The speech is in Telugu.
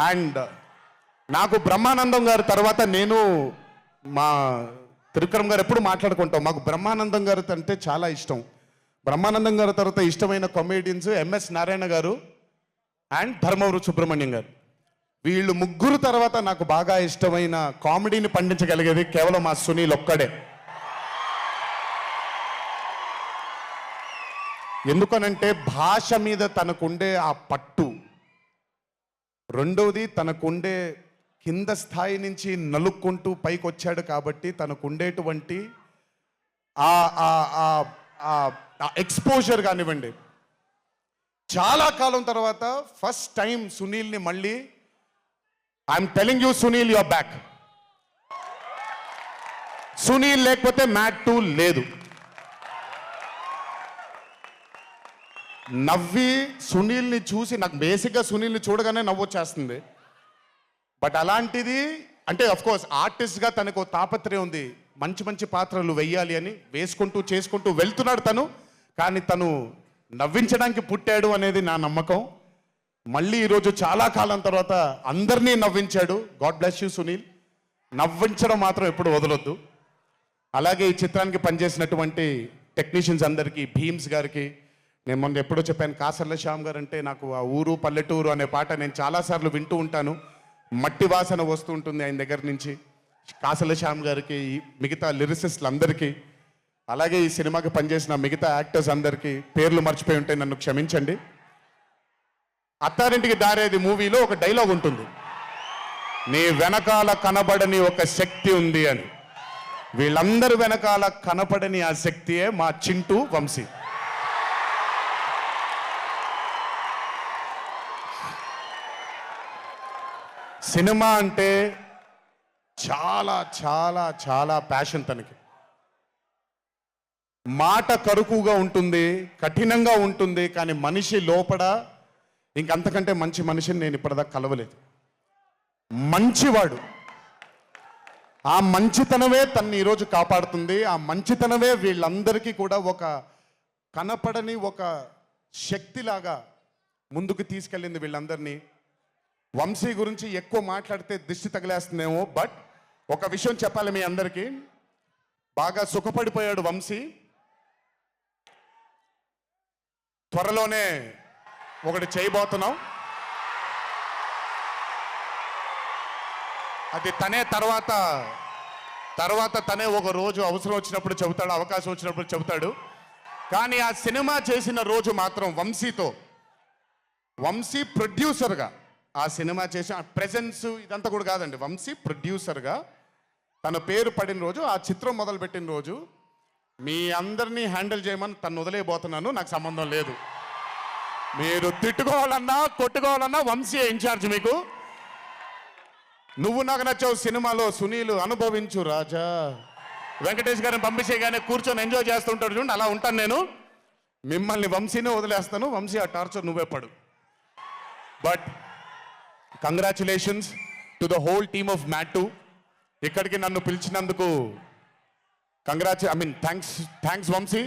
అండ్ నాకు బ్రహ్మానందం గారి తర్వాత నేను మా త్రివిక్రమ్ గారు ఎప్పుడు మాట్లాడుకుంటాం. మాకు బ్రహ్మానందం గారు అంటే చాలా ఇష్టం. బ్రహ్మానందం గారి తర్వాత ఇష్టమైన కామెడియన్స్ ఎంఎస్ నారాయణ గారు అండ్ ధర్మవరం సుబ్రహ్మణ్యం గారు. వీళ్ళు ముగ్గురు తర్వాత నాకు బాగా ఇష్టమైన కామెడీని పండించగలిగేది కేవలం మా సునీల్ ఒక్కడే. ఎందుకనంటే భాష మీద తనకుండే ఆ పట్టు, రెండవది తనకుండే కింద స్థాయి నుంచి నలుక్కుంటూ పైకి వచ్చాడు కాబట్టి తనకుండేటువంటి ఎక్స్పోజర్ కానివ్వండి. చాలా కాలం తర్వాత ఫస్ట్ టైం సునీల్ని మళ్ళీ I'm telling you Sunil your back. Sunil లేకపోతే మ్యాట్ 2 లేదు. నవ్వి సునీల్ని చూసి నాకు బేసిక్గా సునీల్ని చూడగానే నవ్వు వచ్చేస్తుంది. బట్ అలాంటిది అంటే అఫ్కోర్స్ ఆర్టిస్ట్గా తనకు తాపత్రయం ఉంది, మంచి మంచి పాత్రలు వెయ్యాలి అని వేసుకుంటూ చేసుకుంటూ వెళ్తున్నాడు తను. కానీ తను నవ్వించడానికి పుట్టాడు అనేది నా నమ్మకం. మళ్ళీ ఈరోజు చాలా కాలం తర్వాత అందరినీ నవ్వించాడు. God bless you Sunil. నవ్వించడం మాత్రం ఎప్పుడు వదలొద్దు. అలాగే ఈ చిత్రానికి పనిచేసినటువంటి టెక్నీషియన్స్ అందరికీ, భీమ్స్ గారికి, నేను మొన్న ఎప్పుడో చెప్పాను, కాసర్ల శ్యామ్ గారు అంటే నాకు ఆ ఊరు పల్లెటూరు అనే పాట నేను చాలాసార్లు వింటూ ఉంటాను. మట్టి వాసన వస్తూ ఉంటుంది ఆయన దగ్గర నుంచి. కాసర్ల శ్యామ్ గారికి, మిగతా లిరిసిస్టులు అందరికీ, అలాగే ఈ సినిమాకి పనిచేసిన మిగతా యాక్టర్స్ అందరికీ పేర్లు మర్చిపోయి ఉంటే నన్ను క్షమించండి. అత్తారింటికి దారేది మూవీలో ఒక డైలాగ్ ఉంటుంది, నీ వెనకాల కనబడని ఒక శక్తి ఉంది అని. వీళ్ళందరి వెనకాల కనపడని ఆ శక్తియే మా చింటూ వంశీ. సినిమా అంటే చాలా చాలా చాలా ప్యాషన్ తనకి. మాట కరుకుగా ఉంటుంది, కఠినంగా ఉంటుంది, కానీ మనిషి లోపల ఇంకంతకంటే మంచి మనిషిని నేను ఇప్పటిదాకా కలవలేదు. మంచివాడు. ఆ మంచితనమే తన్ని ఈరోజు కాపాడుతుంది. ఆ మంచితనమే వీళ్ళందరికీ కూడా ఒక కనపడని ఒక శక్తిలాగా ముందుకు తీసుకెళ్ళింది వీళ్ళందరినీ. వంశీ గురించి ఎక్కువ మాట్లాడితే దిష్టి తగిలేస్తుందేమో, బట్ ఒక విషయం చెప్పాలి మీ అందరికీ. బాగా సుఖపడిపోయాడు వంశీ. త్వరలోనే ఒకటి చేయబోతున్నాం. అది తనే తర్వాత తనే ఒక రోజు అవసరం వచ్చినప్పుడు చెబుతాడు, అవకాశం వచ్చినప్పుడు చెబుతాడు. కానీ ఆ సినిమా చేసిన రోజు మాత్రం వంశీతో, వంశీ ప్రొడ్యూసర్గా ఆ సినిమా చేసిన ప్రెజెన్స్ ఇదంతా కూడా కాదండి, వంశీ ప్రొడ్యూసర్గా తన పేరు పడిన రోజు, ఆ చిత్రం మొదలుపెట్టిన రోజు, మీ అందరినీ హ్యాండిల్ చేయమని తను వదిలేయబోతున్నాను. నాకు సంబంధం లేదు. మీరు తిట్టుకోవాలన్నా కొట్టుకోవాలన్నా వంశీ ఇన్ఛార్జ్ మీకు. నువ్వు నాకు నచ్చావు సినిమాలో సునీల్ అనుభవించు రాజా, వెంకటేష్ గారిని పంపించేయగానే కూర్చొని ఎంజాయ్ చేస్తుంటాడు చూడండి, అలా ఉంటాను నేను. మిమ్మల్ని వంశీనే వదిలేస్తాను. వంశీ ఆ టార్చర్ నువ్వే పడు. But congratulations to the whole team of mat 2. ఇక్కడికి నన్ను పిలిచినందుకు థ్యాంక్స్ వంశీ.